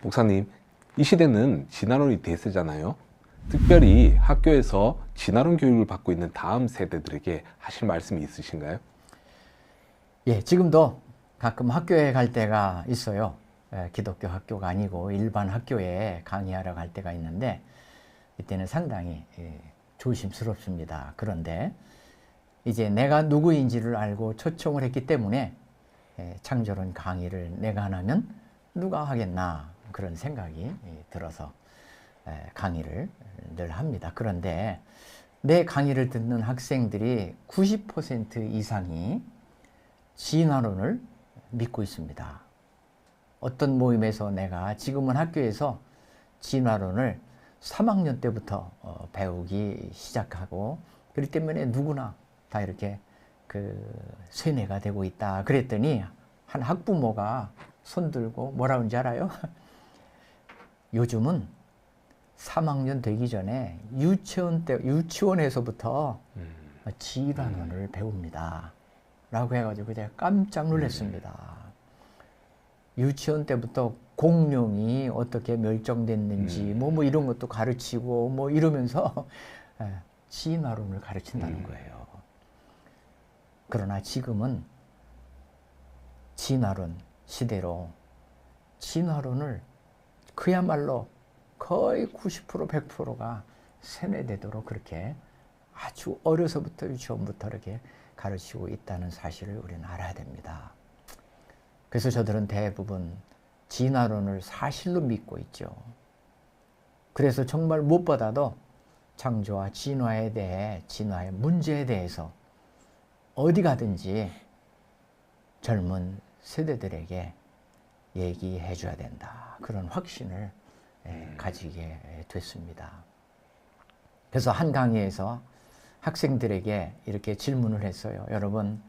목사님, 이 시대는 진화론이 대세잖아요. 특별히 학교에서 진화론 교육을 받고 있는 다음 세대들에게 하실 말씀이 있으신가요? 예, 지금도 가끔 학교에 갈 때가 있어요. 기독교 학교가 아니고 일반 학교에 강의하러 갈 때가 있는데 이때는 상당히 조심스럽습니다. 그런데 이제 내가 누구인지를 알고 초청을 했기 때문에 창조론 강의를 내가 안 하면 누가 하겠나 그런 생각이 들어서 강의를 늘 합니다. 그런데 내 강의를 듣는 학생들이 90% 이상이 진화론을 믿고 있습니다. 어떤 모임에서 내가 지금은 학교에서 진화론을 3학년 때부터 배우기 시작하고 그렇기 때문에 누구나 다 이렇게 세뇌가 되고 있다. 그랬더니 한 학부모가 손들고 뭐라 그런지 알아요? 요즘은 3학년 되기 전에 유치원에서부터 진화론을 배웁니다. 라고 해가지고 제가 깜짝 놀랐습니다. 유치원 때부터 공룡이 어떻게 멸종됐는지 뭐 이런 것도 가르치고 뭐 이러면서 진화론을 가르친다는 거예요. 그러나 지금은 진화론 시대로 진화론을 그야말로 거의 90% 100%가 세뇌되도록 그렇게 아주 어려서부터 유치원부터 이렇게 가르치고 있다는 사실을 우리는 알아야 됩니다. 그래서 저들은 대부분 진화론을 사실로 믿고 있죠. 그래서 정말 무엇보다도 창조와 진화에 대해, 진화의 문제에 대해서 어디 가든지 젊은 세대들에게 얘기해 줘야 된다. 그런 확신을 가지게 됐습니다. 그래서 한 강의에서 학생들에게 이렇게 질문을 했어요. 여러분,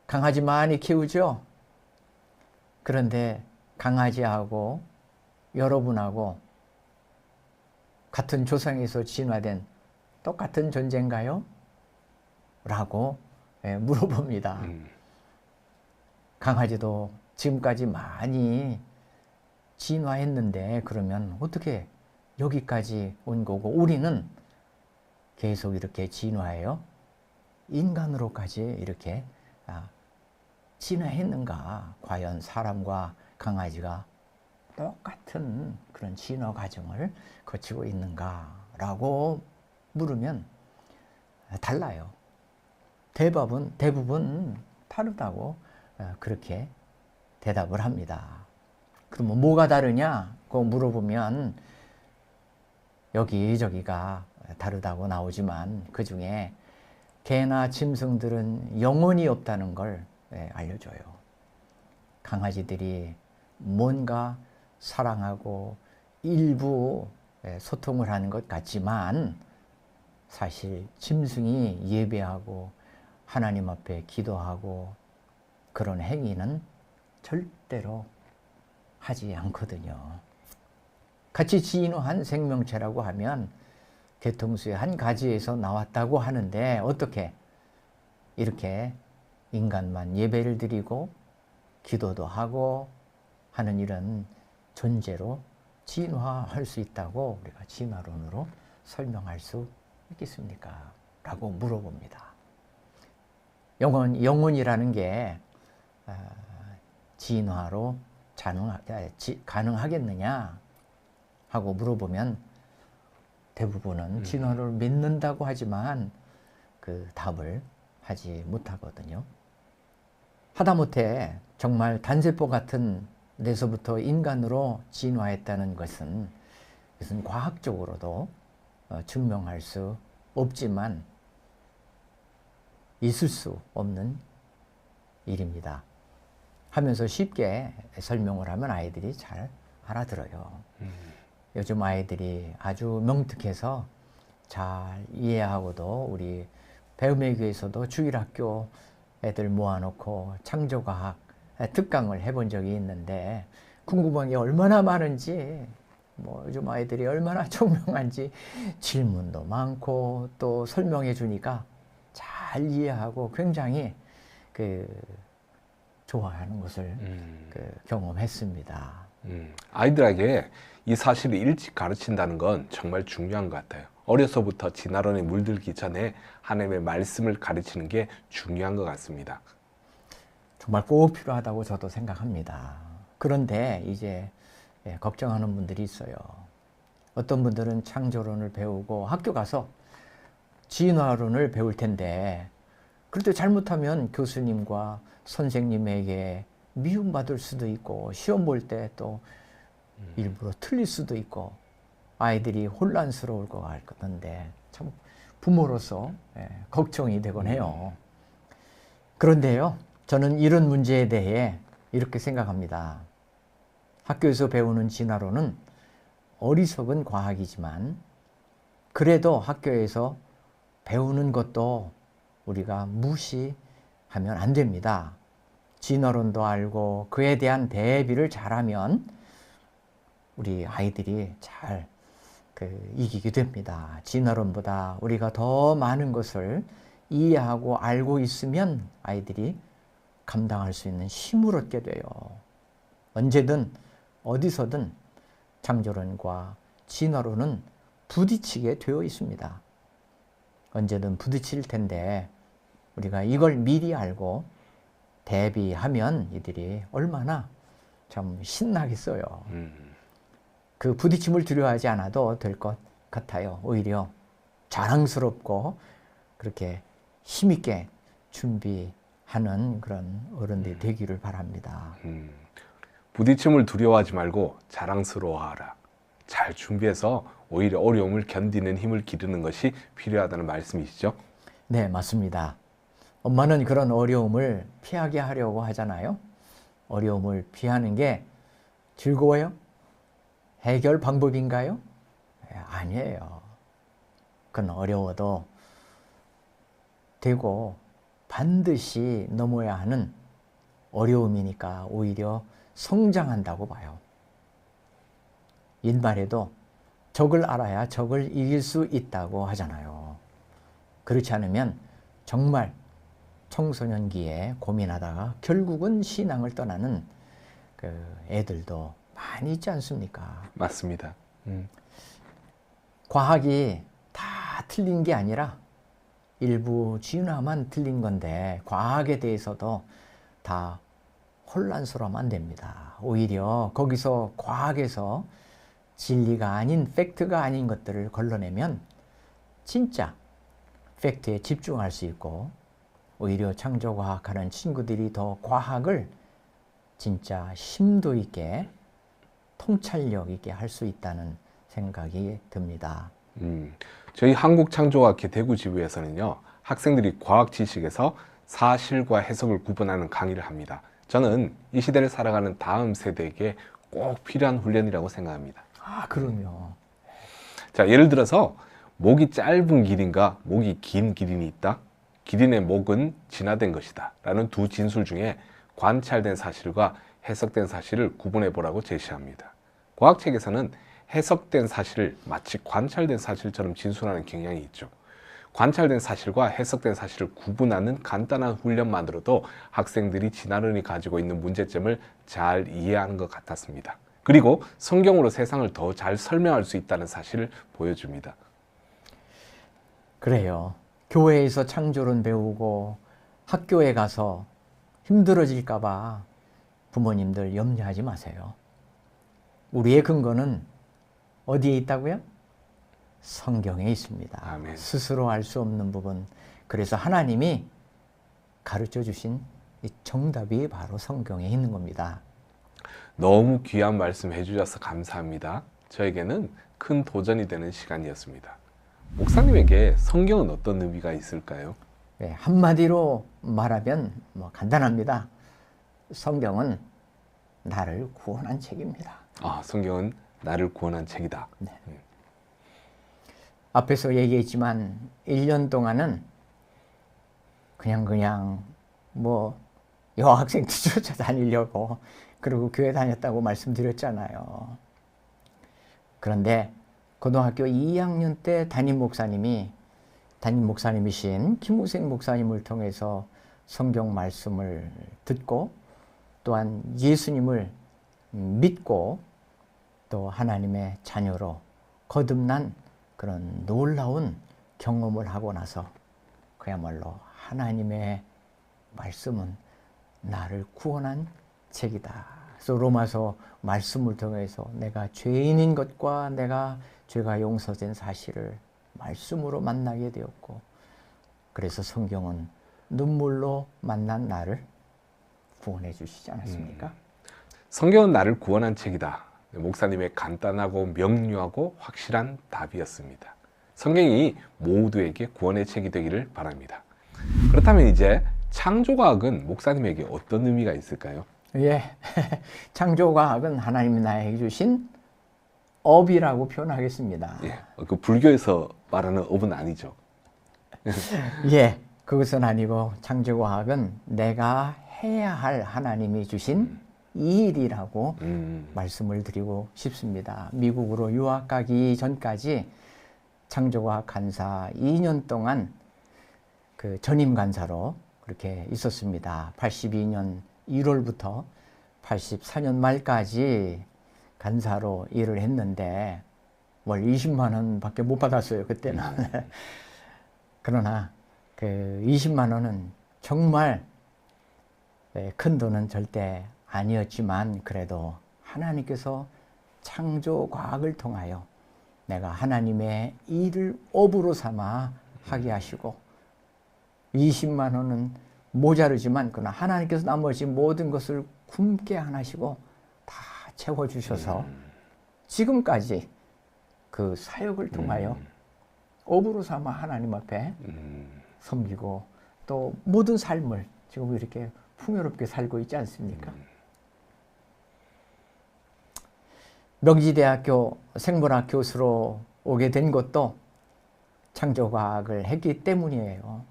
강아지 많이 키우죠? 그런데 강아지하고 여러분하고 같은 조상에서 진화된 똑같은 존재인가요? 라고 물어봅니다. 강아지도 지금까지 많이 진화했는데 그러면 어떻게 여기까지 온 거고 우리는 계속 이렇게 진화해요? 인간으로까지 이렇게 진화했는가? 과연 사람과 강아지가 똑같은 그런 진화 과정을 거치고 있는가? 라고 물으면 달라요. 대부분 다르다고 그렇게 대답을 합니다. 그러면 뭐가 다르냐? 고 물어보면 여기저기가 다르다고 나오지만 그 중에 개나 짐승들은 영혼이 없다는 걸 알려줘요. 강아지들이 뭔가 사랑하고 일부 소통을 하는 것 같지만 사실 짐승이 예배하고 하나님 앞에 기도하고 그런 행위는 절대로 하지 않거든요. 같이 진화한 생명체라고 하면 개통수의 한 가지에서 나왔다고 하는데 어떻게 이렇게 인간만 예배를 드리고 기도도 하고 하는 이런 존재로 진화할 수 있다고 우리가 진화론으로 설명할 수 있겠습니까? 라고 물어봅니다. 영혼이라는 게 진화로 가능하겠느냐 하고 물어보면 대부분은 진화를 믿는다고 하지만 그 답을 하지 못하거든요. 하다못해 정말 단세포 같은 데서부터 인간으로 진화했다는 것은 과학적으로도 증명할 수 없지만 있을 수 없는 일입니다. 하면서 쉽게 설명을 하면 아이들이 잘 알아들어요. 요즘 아이들이 아주 명특해서 잘 이해하고도 우리 배움의 교회에서도 주일학교 애들 모아놓고 창조과학 특강을 해본 적이 있는데 궁금한 게 얼마나 많은지 뭐 요즘 아이들이 얼마나 총명한지 질문도 많고 또 설명해 주니까 잘 이해하고 굉장히 좋아하는 것을 경험했습니다. 아이들에게 이 사실을 일찍 가르친다는 건 정말 중요한 것 같아요. 어려서부터 진화론에 물들기 전에 하나님의 말씀을 가르치는 게 중요한 것 같습니다. 정말 꼭 필요하다고 저도 생각합니다. 그런데 이제 걱정하는 분들이 있어요. 어떤 분들은 창조론을 배우고 학교 가서 진화론을 배울 텐데, 그런데 잘못하면 교수님과 선생님에게 미움받을 수도 있고, 시험 볼 때 또 일부러 틀릴 수도 있고, 아이들이 혼란스러울 것 같은데, 참 부모로서 걱정이 되곤 해요. 그런데요, 저는 이런 문제에 대해 이렇게 생각합니다. 학교에서 배우는 진화론은 어리석은 과학이지만, 그래도 학교에서 배우는 것도 우리가 무시하면 안 됩니다. 진화론도 알고 그에 대한 대비를 잘하면 우리 아이들이 잘 이기게 됩니다. 진화론보다 우리가 더 많은 것을 이해하고 알고 있으면 아이들이 감당할 수 있는 힘을 얻게 돼요. 언제든 어디서든 창조론과 진화론은 부딪히게 되어 있습니다. 언제든 부딪힐 텐데 우리가 이걸 미리 알고 대비하면 이들이 얼마나 참 신나겠어요. 그 부딪힘을 두려워하지 않아도 될 것 같아요. 오히려 자랑스럽고 그렇게 힘있게 준비하는 그런 어른들이 되기를 바랍니다. 부딪힘을 두려워하지 말고 자랑스러워하라. 잘 준비해서 오히려 어려움을 견디는 힘을 기르는 것이 필요하다는 말씀이시죠? 네, 맞습니다. 엄마는 그런 어려움을 피하게 하려고 하잖아요. 어려움을 피하는 게 즐거워요? 해결 방법인가요? 아니에요. 그건 어려워도 되고 반드시 넘어야 하는 어려움이니까 오히려 성장한다고 봐요. 옛말에도 적을 알아야 적을 이길 수 있다고 하잖아요. 그렇지 않으면 정말 청소년기에 고민하다가 결국은 신앙을 떠나는 애들도 많이 있지 않습니까? 맞습니다. 과학이 다 틀린 게 아니라 일부 진화만 틀린 건데 과학에 대해서도 다 혼란스러우면 안 됩니다. 오히려 거기서 과학에서 진리가 아닌 팩트가 아닌 것들을 걸러내면 진짜 팩트에 집중할 수 있고 오히려 창조과학하는 친구들이 더 과학을 진짜 심도 있게 통찰력 있게 할 수 있다는 생각이 듭니다. 저희 한국창조학회 대구지부에서는요, 학생들이 과학 지식에서 사실과 해석을 구분하는 강의를 합니다. 저는 이 시대를 살아가는 다음 세대에게 꼭 필요한 훈련이라고 생각합니다. 아, 그럼요. 자, 예를 들어서 목이 짧은 기린과 목이 긴 기린이 있다. 기린의 목은 진화된 것이다 라는 두 진술 중에 관찰된 사실과 해석된 사실을 구분해 보라고 제시합니다. 과학책에서는 해석된 사실을 마치 관찰된 사실처럼 진술하는 경향이 있죠. 관찰된 사실과 해석된 사실을 구분하는 간단한 훈련만으로도 학생들이 진화론이 가지고 있는 문제점을 잘 이해하는 것 같았습니다. 그리고 성경으로 세상을 더 잘 설명할 수 있다는 사실을 보여줍니다. 그래요. 교회에서 창조론 배우고 학교에 가서 힘들어질까 봐 부모님들 염려하지 마세요. 우리의 근거는 어디에 있다고요? 성경에 있습니다. 아멘. 스스로 알 수 없는 부분. 그래서 하나님이 가르쳐 주신 이 정답이 바로 성경에 있는 겁니다. 너무 귀한 말씀 해주셔서 감사합니다. 저에게는 큰 도전이 되는 시간이었습니다. 목사님에게 성경은 어떤 의미가 있을까요? 네, 한마디로 말하면 간단합니다. 성경은 나를 구원한 책입니다. 아, 성경은 나를 구원한 책이다. 네. 앞에서 얘기했지만 1년 동안은 그냥 여학생 쫓아다니려고 그리고 교회 다녔다고 말씀드렸잖아요. 그런데 고등학교 2학년 때 담임 목사님이신 김우생 목사님을 통해서 성경 말씀을 듣고 또한 예수님을 믿고 또 하나님의 자녀로 거듭난 그런 놀라운 경험을 하고 나서 그야말로 하나님의 말씀은 나를 구원한 책이다. 그래서 로마서 말씀을 통해서 내가 죄인인 것과 내가 죄가 용서된 사실을 말씀으로 만나게 되었고, 그래서 성경은 눈물로 만난 나를 구원해 주시지 않았습니까? 성경은 나를 구원한 책이다. 목사님의 간단하고 명료하고 확실한 답이었습니다. 성경이 모두에게 구원의 책이 되기를 바랍니다. 그렇다면 이제 창조과학은 목사님에게 어떤 의미가 있을까요? 예, 창조과학은 하나님이 나에게 주신 업이라고 표현하겠습니다. 예, 그 불교에서 말하는 업은 아니죠. 예, 그것은 아니고 창조과학은 내가 해야 할 하나님이 주신 이 일이라고 말씀을 드리고 싶습니다. 미국으로 유학 가기 전까지 창조과학 간사 2년 동안 그 전임 간사로 그렇게 있었습니다. 82년 1월부터 84년 말까지 간사로 일을 했는데 월 20만 원밖에 못 받았어요, 그때는. 그러나 그 20만 원은 정말 큰 돈은 절대 아니었지만 그래도 하나님께서 창조과학을 통하여 내가 하나님의 일을 업으로 삼아 하게 하시고 20만 원은 모자르지만 그러나 하나님께서 나머지 모든 것을 굶게 하시고 다 채워주셔서 지금까지 그 사역을 통하여 업으로 삼아 하나님 앞에 섬기고 또 모든 삶을 지금 이렇게 풍요롭게 살고 있지 않습니까? 명지대학교 생물학 교수로 오게 된 것도 창조과학을 했기 때문이에요.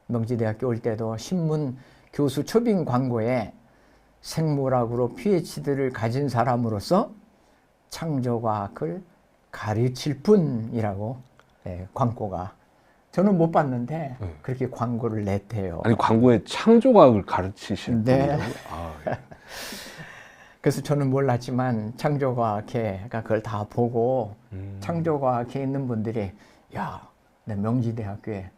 명지대학교 올 때도 신문 교수 초빙 광고에 생물학으로 PhD를 가진 사람으로서 창조과학을 가르칠 뿐이라고 광고가, 저는 못 봤는데 그렇게 광고를 냈대요. 아니, 광고에 창조과학을 가르치시는 네. 분이요? 아, 예. 그래서 저는 몰랐지만 창조과학회가 그걸 다 보고 창조과학회에 있는 분들이 야, 내 명지대학교에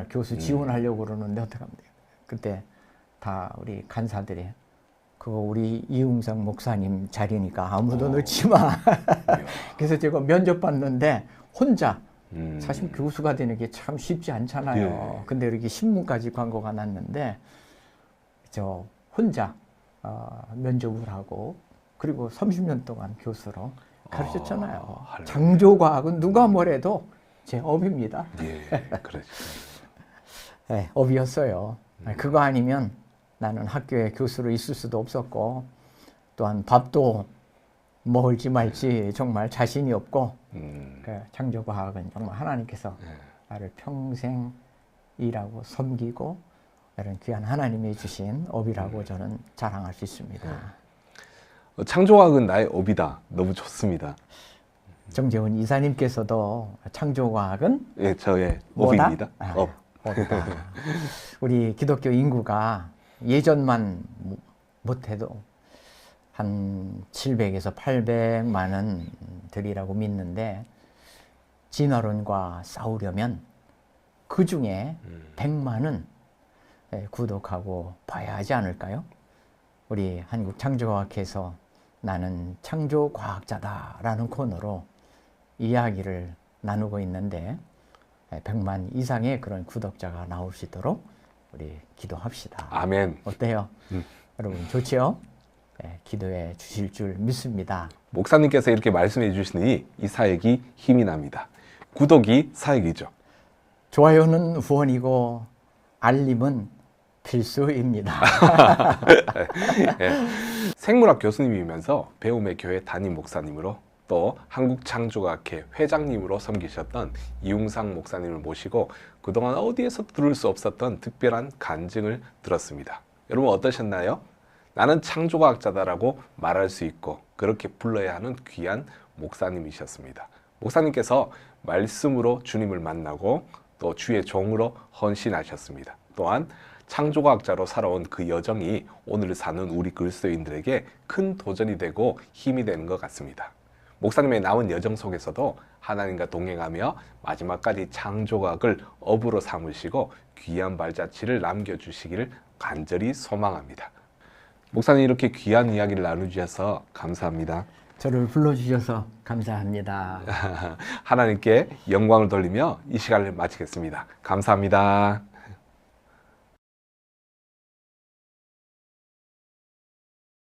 교수 지원하려고 그러는데 어떡하면 돼요? 그때 다 우리 간사들이 그거 우리 이웅상 목사님 자리니까 아무도 넣지 마. 그래서 제가 면접 봤는데 혼자 사실 교수가 되는 게 참 쉽지 않잖아요. 근데 이렇게 신문까지 광고가 났는데 저 혼자 면접을 하고 그리고 30년 동안 교수로 가르쳤잖아요. 창조과학은 누가 뭐래도 제 업입니다. 예, 그렇죠. 네, 업이었어요. 그거 아니면 나는 학교에 교수로 있을 수도 없었고 또한 밥도 먹을지 말지 정말 자신이 없고 그 창조과학은 정말 하나님께서 나를 평생 일하고 섬기고 이런 귀한 하나님이 주신 업이라고 저는 자랑할 수 있습니다. 창조과학은 나의 업이다. 너무 좋습니다. 정재훈 이사님께서도 창조과학은 예, 저의 뭐다? 업입니다. 업. 업이다. 우리 기독교 인구가 예전만 못해도 한 700에서 800만 원들이라고 믿는데 진화론과 싸우려면 그 중에 100만은 구독하고 봐야 하지 않을까요? 우리 한국창조과학회에서 나는 창조과학자다라는 코너로 이야기를 나누고 있는데 100만 이상의 그런 구독자가 나올 수 있도록 우리 기도합시다. 아멘. 어때요? 여러분 좋지요? 네, 기도해 주실 줄 믿습니다. 목사님께서 이렇게 말씀해 주시니 이 사역이 힘이 납니다. 구독이 사역이죠. 좋아요는 후원이고 알림은 필수입니다. 예. 생물학 교수님이면서 배움의 교회 담임 목사님으로 또 한국창조과학회 회장님으로 섬기셨던 이웅상 목사님을 모시고 그동안 어디에서 들을 수 없었던 특별한 간증을 들었습니다. 여러분 어떠셨나요? 나는 창조과학자다라고 말할 수 있고 그렇게 불러야 하는 귀한 목사님이셨습니다. 목사님께서 말씀으로 주님을 만나고 또 주의 종으로 헌신하셨습니다. 또한 창조과학자로 살아온 그 여정이 오늘 사는 우리 그리스도인들에게 큰 도전이 되고 힘이 되는 것 같습니다. 목사님의 남은 여정 속에서도 하나님과 동행하며 마지막까지 창조과학을 업으로 삼으시고 귀한 발자취를 남겨주시기를 간절히 소망합니다. 목사님 이렇게 귀한 이야기를 나눠주셔서 감사합니다. 저를 불러주셔서 감사합니다. 하나님께 영광을 돌리며 이 시간을 마치겠습니다. 감사합니다.